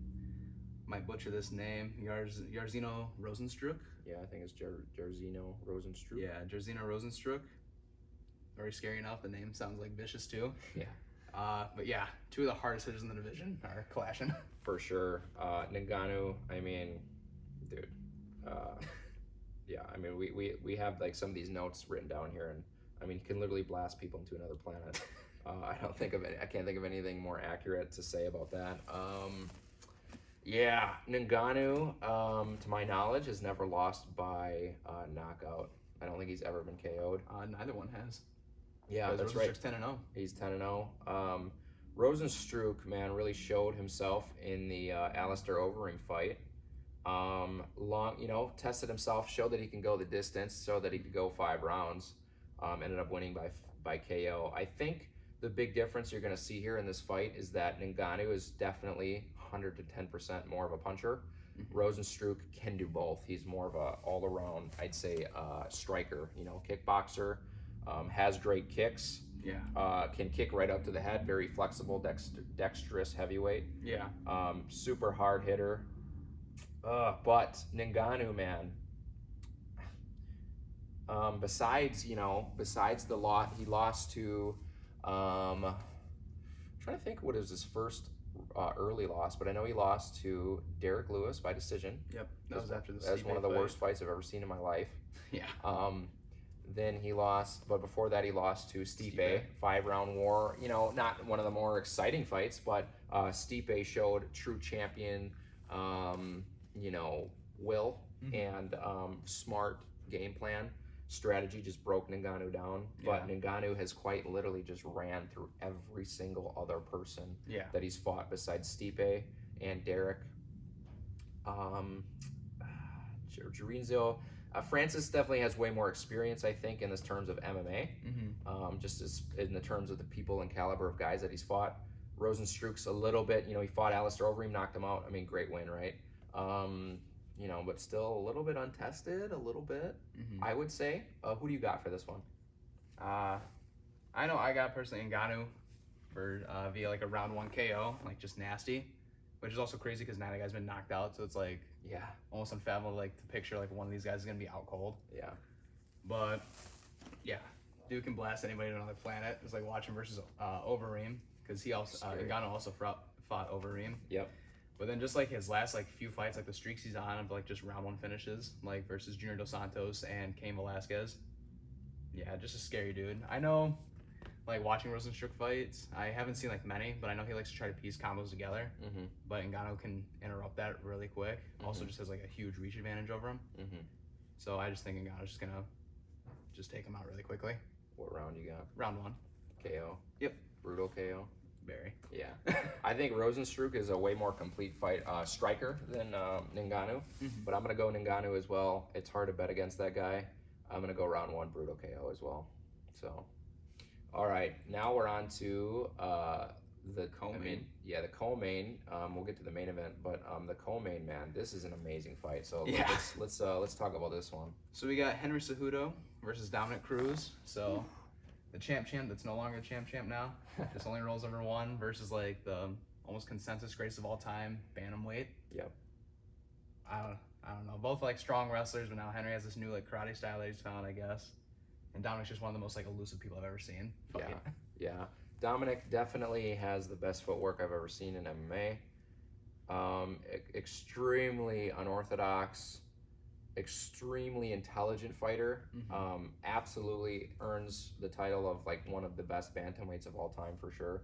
might butcher this name, Jairzinho Rozenstruik. Yeah, I think it's Jairzinho Rozenstruik. Yeah, Jairzinho Rozenstruik. Very scary enough. The name sounds like vicious too. Yeah. But yeah, two of the hardest hitters in the division are clashing. For sure. Ngannou, I mean, dude. Yeah, I mean, we have like some of these notes written down here, and I mean, he can literally blast people into another planet. I can't think of anything more accurate to say about that. Yeah, Ngannou, to my knowledge, has never lost by knockout. I don't think he's ever been KO'd. Neither one has. Yeah, that's right. 10-0. He's 10-0. Rozenstruik, man, really showed himself in the Alistair Overeem fight. Long long, tested himself, showed that he can go the distance, showed that he could go 5 rounds. Ended up winning by KO. I think the big difference you're going to see here in this fight is that Ngannou is definitely 110% more of a puncher. Rozenstruik can do both. He's more of a all-around, I'd say, striker. Kickboxer, has great kicks. Yeah. Can kick right up to the head. Very flexible, dexterous heavyweight. Yeah. Super hard hitter. But Ngannou, man. Besides the lot, he lost to. I'm trying to think what was his first early loss, but I know he lost to Derek Lewis by decision. Yep, that was after the That was Stipe one of the fight. worst fights I've ever seen in my life. Yeah. Then he lost, but before that he lost to Stipe. 5-round war. Not one of the more exciting fights, but Stipe showed true champion, will and smart game plan. Strategy just broke Ngannou down, but Ngannou has quite literally just ran through every single other person that he's fought besides Stipe and Derek. Jarinzo, Francis definitely has way more experience, I think, in this terms of MMA, just as in the terms of the people and caliber of guys that he's fought. Rozenstruik's a little bit, he fought Alistair Overeem, knocked him out. I mean, great win, right? But still a little bit untested, a little bit, I would say. Who do you got for this one? I know I got personally Ngannou for via like a round 1 KO, like just nasty, which is also crazy because now the guy's been knocked out, so it's like almost unfathomable like to picture like one of these guys is gonna be out cold. Yeah. But yeah, dude can blast anybody to another planet. It's like watching versus Overeem because he also Ngannou also fought Overeem. Yep. But then just like his last like few fights, like the streaks he's on of like just round 1 finishes, like versus Junior Dos Santos and Cain Velasquez. Yeah, just a scary dude. I know, like watching Rozenstruik fights, I haven't seen like many, but I know he likes to try to piece combos together. But Ngannou can interrupt that really quick. Also just has like a huge reach advantage over him. So I just think Ngannou's just gonna just take him out really quickly. What round you got? Round 1. KO. Yep. Brutal KO. Very. Yeah. I think Rozenstruik is a way more complete striker than Ngannou, but I'm going to go Ngannou as well. It's hard to bet against that guy. I'm going to go round 1 brutal KO as well. So, all right. Now we're on to the co-main. The co-main. We'll get to the main event, but the co-main, man, this is an amazing fight. So let's talk about this one. So we got Henry Cejudo versus Dominic Cruz. So the champ that's no longer champ now. Just only rolls over 1 versus like the almost consensus greatest of all time bantamweight. Yep. I don't know. Both like strong wrestlers, but now Henry has this new like karate style that he's found, I guess. And Dominic's just one of the most like elusive people I've ever seen. Yeah. Dominic definitely has the best footwork I've ever seen in MMA. Extremely unorthodox, extremely intelligent fighter. Absolutely earns the title of like one of the best bantamweights of all time for sure.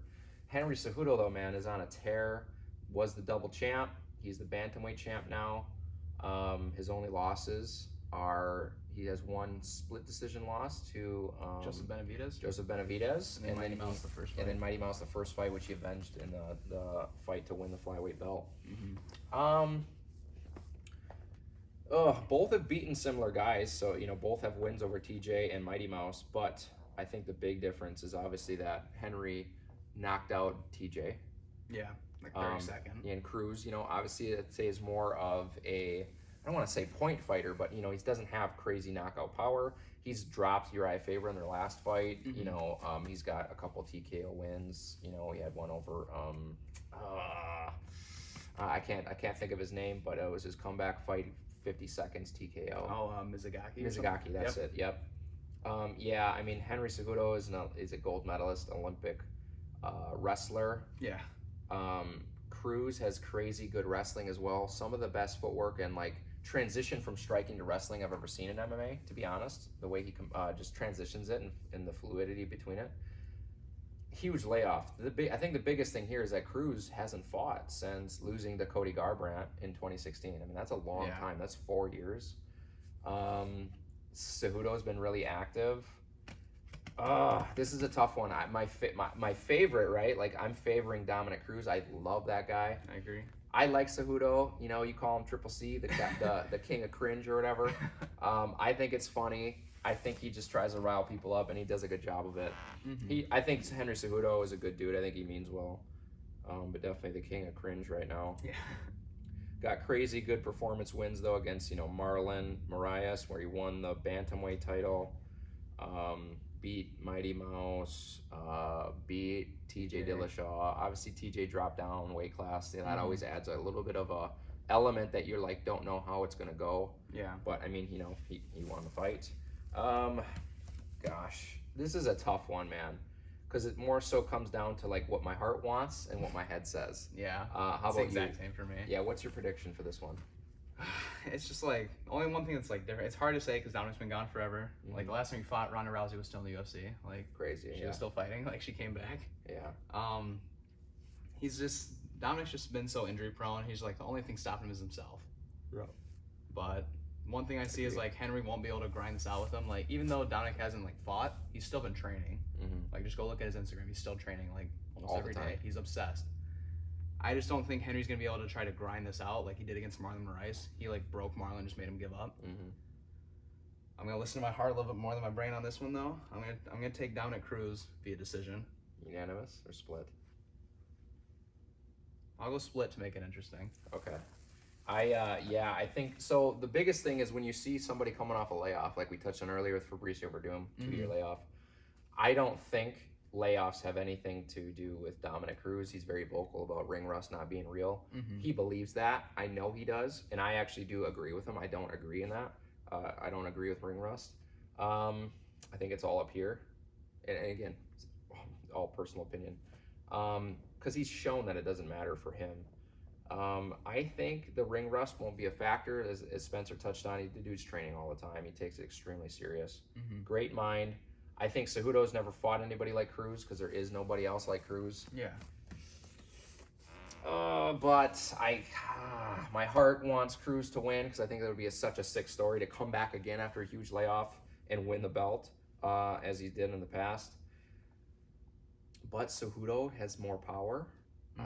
Henry Cejudo though, man, is on a tear. Was the double champ. He's the bantamweight champ now. His only losses are he has 1 split decision loss to Joseph Benavidez, and then Mighty Mouse the first fight. And then Mighty Mouse the first fight, which he avenged in the fight to win the flyweight belt. Both have beaten similar guys, so both have wins over TJ and Mighty Mouse. But I think the big difference is obviously that Henry knocked out TJ. Yeah, like 30 second. And Cruz, obviously I'd say is more of a, I don't want to say point fighter, but he doesn't have crazy knockout power. He's dropped Uriah Faber in their last fight. He's got a couple TKO wins. He had one over I can't think of his name, but it was his comeback fight, 50 seconds TKO. Mizugaki. That's it. Yep. I mean Henry Cejudo is a gold medalist, Olympic wrestler. Yeah. Cruz has crazy good wrestling as well. Some of the best footwork and like transition from striking to wrestling I've ever seen in MMA, to be honest. The way he just transitions it and the fluidity between it. Huge layoff. I think the biggest thing here is that Cruz hasn't fought since losing to Cody Garbrandt in 2016. I mean, that's a long time. That's 4 years. Cejudo has been really active. This is a tough one. My favorite, right? Like I'm favoring Dominic Cruz. I love that guy. I agree. I like Cejudo. You know, you call him Triple C, the king of cringe or whatever. I think it's funny. I think he just tries to rile people up, and he does a good job of it. I think Henry Cejudo is a good dude. I think he means well, but definitely the king of cringe right now. Yeah. Got crazy good performance wins though against Marlon Moraes, where he won the bantamweight title. Beat Mighty Mouse, beat TJ Dillashaw. Obviously, TJ dropped down weight class. And that always adds a little bit of a element that you're like, don't know how it's gonna go. Yeah. But I mean, he won the fight. Gosh, this is a tough one, man, because it more so comes down to like what my heart wants and what my head says. Yeah. How it's about the exact you? same for me. Yeah. What's your prediction for this one? It's just like only one thing that's like different. It's hard to say because Dominic's been gone forever. Like the last time he fought, Ronda Rousey was still in the UFC. Like Crazy. she was still fighting. Like she came back. Yeah. Dominic's just been so injury prone. He's like the only thing stopping him is himself. Yeah. But one thing I see is like Henry won't be able to grind this out with him. Like even though Dominic hasn't like fought, he's still been training. Like just go look at his Instagram. He's still training like almost every day. He's obsessed. I just don't think Henry's gonna be able to try to grind this out like he did against Marlon Moraes. He like broke Marlon, just made him give up. I'm gonna listen to my heart a little bit more than my brain on this one though. I'm gonna take Dominic Cruz via decision. Unanimous or split? I'll go split to make it interesting. Okay. I think so. The biggest thing is when you see somebody coming off a layoff, like we touched on earlier with Fabricio Verdum, 2-year layoff. I don't think layoffs have anything to do with Dominic Cruz. He's very vocal about ring rust not being real. He believes that. I know he does, and I actually do agree with him. I don't agree in that. I don't agree with ring rust. I think it's all up here, and again, it's all personal opinion. Because he's shown that it doesn't matter for him. I think the ring rust won't be a factor, as Spencer touched on. The dude's training all the time. He takes it extremely serious. Great mind. I think Cejudo's never fought anybody like Cruz because there is nobody else like Cruz. Yeah. But my heart wants Cruz to win because I think that would be such a sick story to come back again after a huge layoff and win the belt as he did in the past. But Cejudo has more power.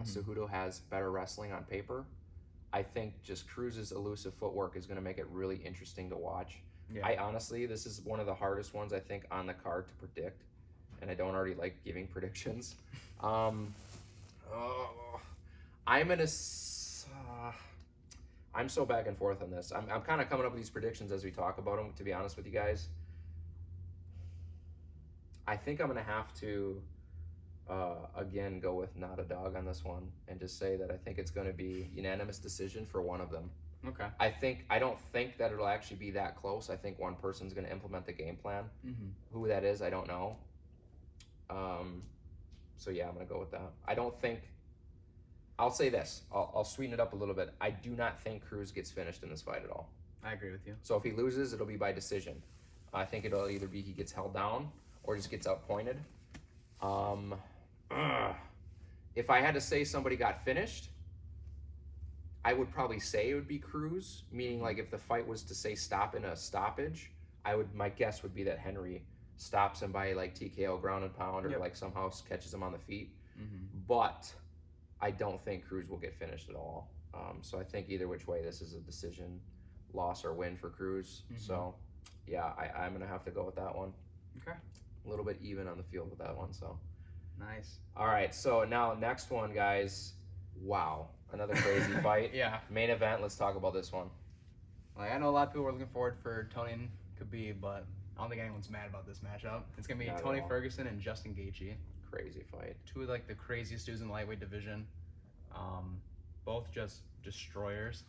Cejudo has better wrestling on paper. I think just Cruz's elusive footwork is going to make it really interesting to watch. Yeah. I honestly, this is one of the hardest ones I think on the card to predict, and I don't already like giving predictions. I'm so back and forth on this. I'm kind of coming up with these predictions as we talk about them, to be honest with you guys. I think I'm going to have to again go with not a dog on this one and just say that I think it's going to be unanimous decision for one of them. Okay. I don't think that it'll actually be that close. I think one person's going to implement the game plan. Who that is, I don't know. So yeah, I'm going to go with that. I don't think. I'll say this. I'll sweeten it up a little bit. I do not think Cruz gets finished in this fight at all. I agree with you. So if he loses, it'll be by decision. I think it'll either be he gets held down or just gets outpointed. If I had to say somebody got finished, I would probably say it would be Cruz, meaning like if the fight was to say stop in a stoppage, my guess would be that Henry stops him by like TKO ground and pound or like somehow catches him on the feet. But I don't think Cruz will get finished at all. So I think either which way, this is a decision, loss or win for Cruz. So yeah, I'm going to have to go with that one. Okay. A little bit even on the field with that one, so. Nice. All right, so now next one, guys. Wow, another crazy fight. Yeah. Main event, let's talk about this one. Like, I know a lot of people were looking forward for Tony and Khabib, but I don't think anyone's mad about this matchup. It's going to be Tony Ferguson and Justin Gaethje. Crazy fight. Two of like the craziest dudes in the lightweight division. Both just destroyers.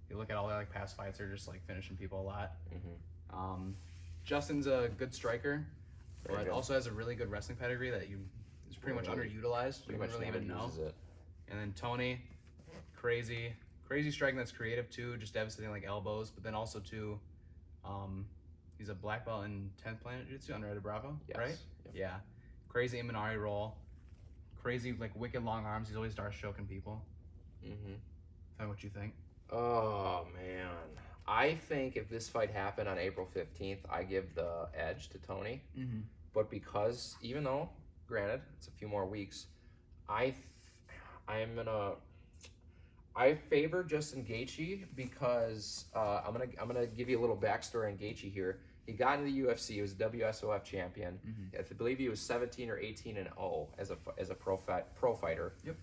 You look at all their like past fights, they're just like finishing people a lot. Justin's a good striker, but also has a really good wrestling pedigree that is pretty much underutilized. You don't really even know. And then Tony, crazy striking that's creative too, just devastating like elbows, but then also too, he's a black belt in 10th Planet Jiu-Jitsu under Ed Bravo, right? Yep. Yeah. Crazy Imanari roll. Crazy, like, wicked long arms. He's always dark choking people. Tell me what you think. Oh, man. I think if this fight happened on April 15th, I give the edge to Tony. But because, even though, granted, it's a few more weeks, I favor Justin Gaethje because I'm gonna give you a little backstory on Gaethje here. He got into the UFC. He was a WSOF champion. I believe he was 17 or 18-0 as a pro fighter. Yep.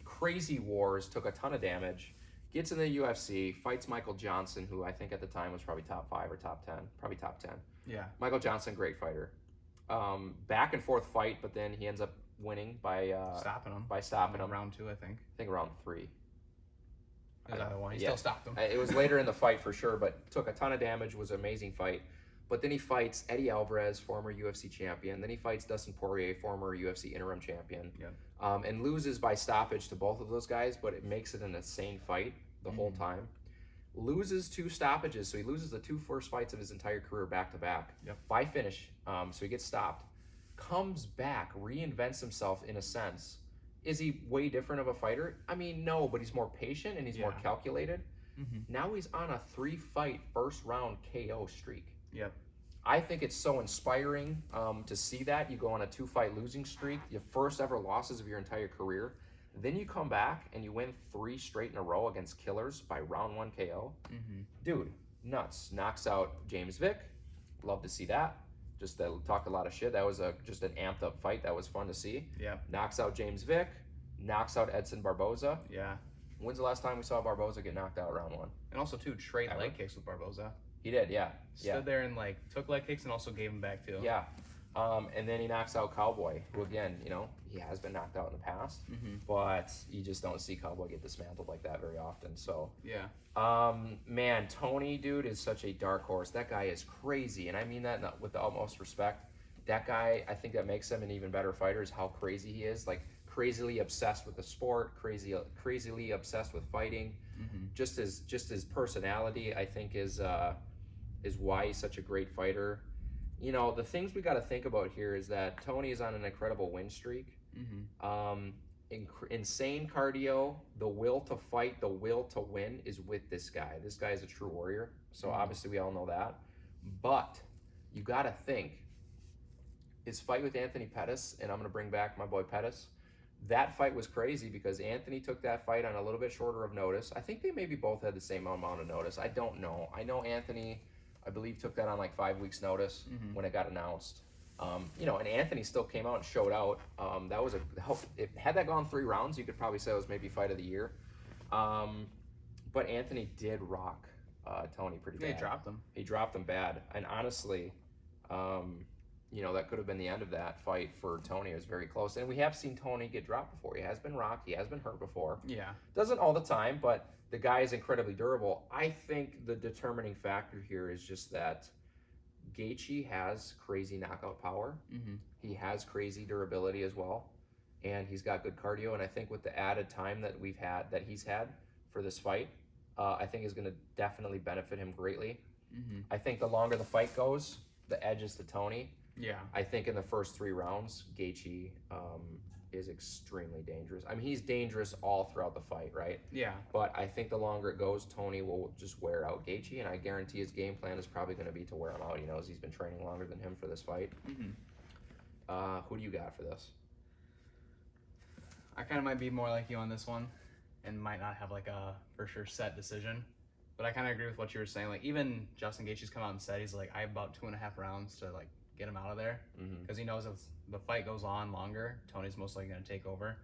Crazy wars, took a ton of damage. Gets in the UFC, fights Michael Johnson, who I think at the time was probably top 5 or top 10, probably top 10. Yeah. Michael Johnson, great fighter. Back and forth fight, but then he ends up winning by stopping him. Round 2, I think. I think round 3. It was either one. He still stopped him. It was later in the fight for sure, but took a ton of damage, was an amazing fight. But then he fights Eddie Alvarez, former UFC champion. Then he fights Dustin Poirier, former UFC interim champion. Yep. And loses by stoppage to both of those guys, but it makes it an insane fight the whole time. Loses 2 stoppages, so he loses the 2 first fights of his entire career back to back by finish. So he gets stopped. Comes back, reinvents himself in a sense. Is he way different of a fighter? I mean, no, but he's more patient and he's more calculated. Now he's on a 3-fight first round KO streak. Yep. I think it's so inspiring to see that. You go on a 2-fight losing streak, your first ever losses of your entire career. Then you come back and you win 3 straight in a row against killers by round 1 KO. Dude, nuts. Knocks out James Vick. Love to see that. Just talked a lot of shit. That was just an amped up fight. That was fun to see. Yeah. Knocks out James Vick. Knocks out Edson Barboza. Yeah. When's the last time we saw Barboza get knocked out round 1? And also, too, trade leg kicks with Barboza. He did, yeah. Stood there and took leg kicks and also gave him back too. Yeah. And then he knocks out Cowboy, who again, he has been knocked out in the past, but you just don't see Cowboy get dismantled like that very often. So yeah. Man, Tony, dude, is such a dark horse. That guy is crazy, and I mean that with the utmost respect. That guy, I think that makes him an even better fighter is how crazy he is. Crazily obsessed with the sport, crazily obsessed with fighting. Just his personality, I think, is why he's such a great fighter. The things we got to think about here is that Tony is on an incredible win streak. Insane cardio, the will to fight, the will to win is with this guy. This guy is a true warrior. So obviously we all know that. But you got to think, his fight with Anthony Pettis, and I'm going to bring back my boy Pettis, that fight was crazy because Anthony took that fight on a little bit shorter of notice. I think they maybe both had the same amount of notice. I don't know. I know Anthony, I believe, took that on 5 weeks notice when it got announced. And Anthony still came out and showed out. Had that gone 3 rounds, you could probably say it was maybe fight of the year. But Anthony did rock Tony pretty bad. He dropped him. He dropped him bad. And honestly, that could have been the end of that fight for Tony. It was very close. And we have seen Tony get dropped before. He has been rocked. He has been hurt before. Yeah. Doesn't all the time, but the guy is incredibly durable. I think the determining factor here is just that Gaethje has crazy knockout power. He has crazy durability as well. And he's got good cardio. And I think with the added time that he's had for this fight, I think is going to definitely benefit him greatly. I think the longer the fight goes, the edge is to Tony. Yeah. I think in the first 3 rounds, Gaethje is extremely dangerous. I mean, he's dangerous all throughout the fight, right? Yeah. But I think the longer it goes, Tony will just wear out Gaethje, and I guarantee his game plan is probably going to be to wear him out. As he's been training longer than him for this fight. Who do you got for this? I kind of might be more like you on this one, and might not have a for sure set decision. But I kind of agree with what you were saying. Even Justin Gaethje's come out and said he's I have about 2.5 rounds to get him out of there because he knows if the fight goes on longer, Tony's most likely going to take over.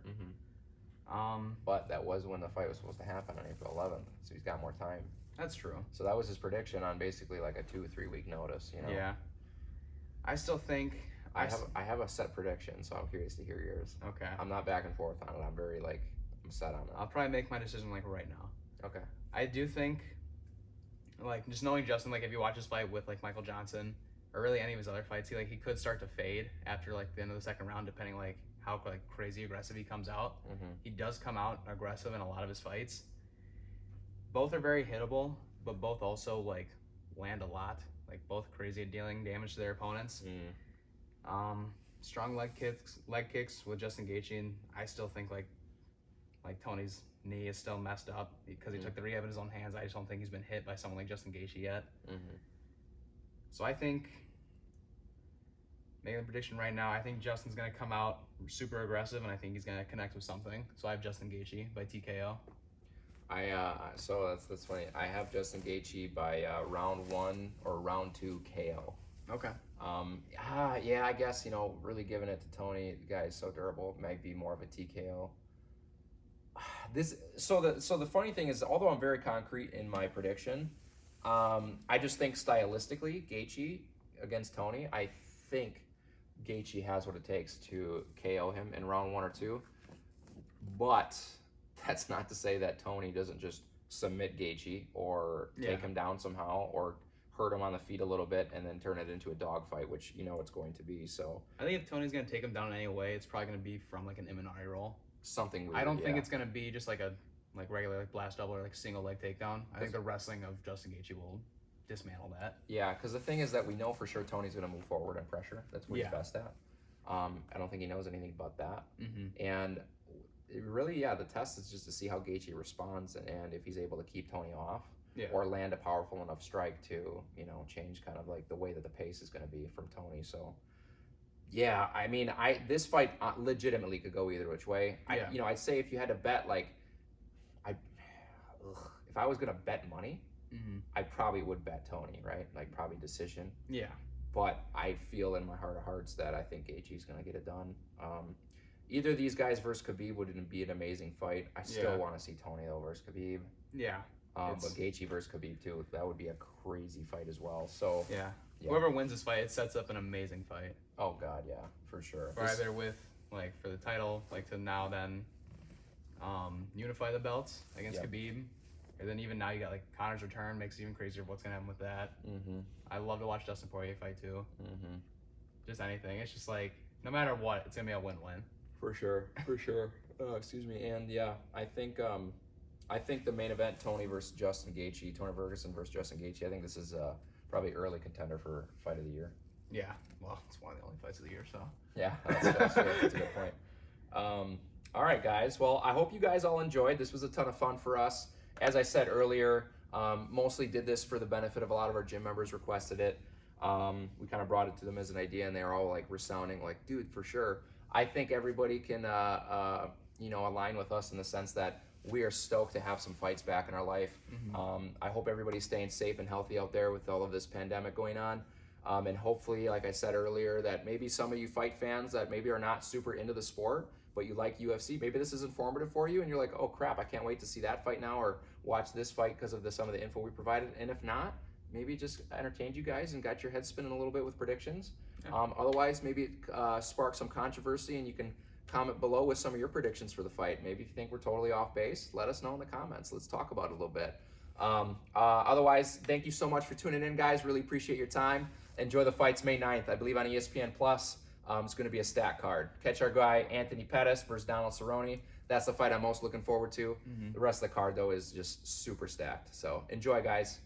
But that was when the fight was supposed to happen on April 11th, so he's got more time. That's true. So that was his prediction on basically a 2 or 3 week notice. Yeah. I still think I have a set prediction, so I'm curious to hear yours. Okay. I'm not back and forth on it. I'm very I'm set on it. I'll probably make my decision right now. Okay. I do think just knowing Justin, if you watch his fight with Michael Johnson or really any of his other fights, he could start to fade after the end of the 2nd round, depending how crazy aggressive he comes out. He does come out aggressive in a lot of his fights. Both are very hittable, but both also land a lot. Both crazy at dealing damage to their opponents. Strong leg kicks with Justin Gaethje, and I still think Tony's knee is still messed up because he took the rehab in his own hands. I just don't think he's been hit by someone like Justin Gaethje yet. So I think, making the prediction right now, I think Justin's going to come out super aggressive, and I think he's going to connect with something. So I have Justin Gaethje by TKO. So that's funny. I have Justin Gaethje by round 1 or round 2 KO. Okay. Yeah, I guess, really giving it to Tony. The guy is so durable. It might be more of a TKO. So the funny thing is, although I'm very concrete in my prediction, I just think stylistically, Gaethje against Tony, I think Gaethje has what it takes to KO him in round 1 or 2. But that's not to say that Tony doesn't just submit Gaethje or take him down somehow or hurt him on the feet a little bit and then turn it into a dogfight, which it's going to be. So I think if Tony's gonna take him down anyway, it's probably gonna be from like an Imanari roll. Something weird. I don't think it's gonna be just like a regular blast double or single leg takedown. I think the wrestling of Justin Gaethje will dismantle that. Yeah, because the thing is that we know for sure Tony's gonna move forward and pressure. That's what he's best at. I don't think he knows anything but that. And really, the test is just to see how Gaethje responds and if he's able to keep Tony off or land a powerful enough strike to, change kind of like the way that the pace is going to be from Tony. So, yeah, I mean, this fight legitimately could go either which way. I'd say if you had to bet, if I was going to bet money, I probably would bet Tony, right? Like probably decision. Yeah. But I feel in my heart of hearts that I think Gaethje's going to get it done. Either of these guys versus Khabib would be an amazing fight. I still want to see Tony though versus Khabib. Yeah. But Gaethje versus Khabib too, that would be a crazy fight as well. So whoever wins this fight, it sets up an amazing fight. Oh God, yeah, for sure. For either with for the title, to now then unify the belts against Khabib. And then even now you got Conor's return, makes it even crazier what's gonna happen with that. I love to watch Dustin Poirier fight too. Just anything. It's just no matter what, it's gonna be a win-win. For sure. Excuse me. And I think the main event, Tony versus Justin Gaethje, Tony Ferguson versus Justin Gaethje. I think this is probably early contender for fight of the year. Yeah. Well, it's one of the only fights of the year, so. Yeah, that's true. That's a good point. All right, guys. Well, I hope you guys all enjoyed. This was a ton of fun for us. As I said earlier, mostly did this for the benefit of a lot of our gym members requested it. We kind of brought it to them as an idea, and they were all resounding dude, for sure. I think everybody can, align with us in the sense that we are stoked to have some fights back in our life. I hope everybody's staying safe and healthy out there with all of this pandemic going on. And hopefully, like I said earlier, that maybe some of you fight fans that maybe are not super into the sport, but you like UFC, maybe this is informative for you and you're like, oh crap, I can't wait to see that fight now or watch this fight because of some of the info we provided. And if not, maybe it just entertained you guys and got your head spinning a little bit with predictions. Otherwise, maybe it sparked some controversy and you can comment below with some of your predictions for the fight. Maybe if you think we're totally off base, let us know in the comments. Let's talk about it a little bit. Otherwise, thank you so much for tuning in, guys. Really appreciate your time. Enjoy the fights May 9th, I believe on ESPN+. It's going to be a stack card. Catch our guy Anthony Pettis versus Donald Cerrone. That's the fight I'm most looking forward to. The rest of the card, though, is just super stacked. So enjoy, guys.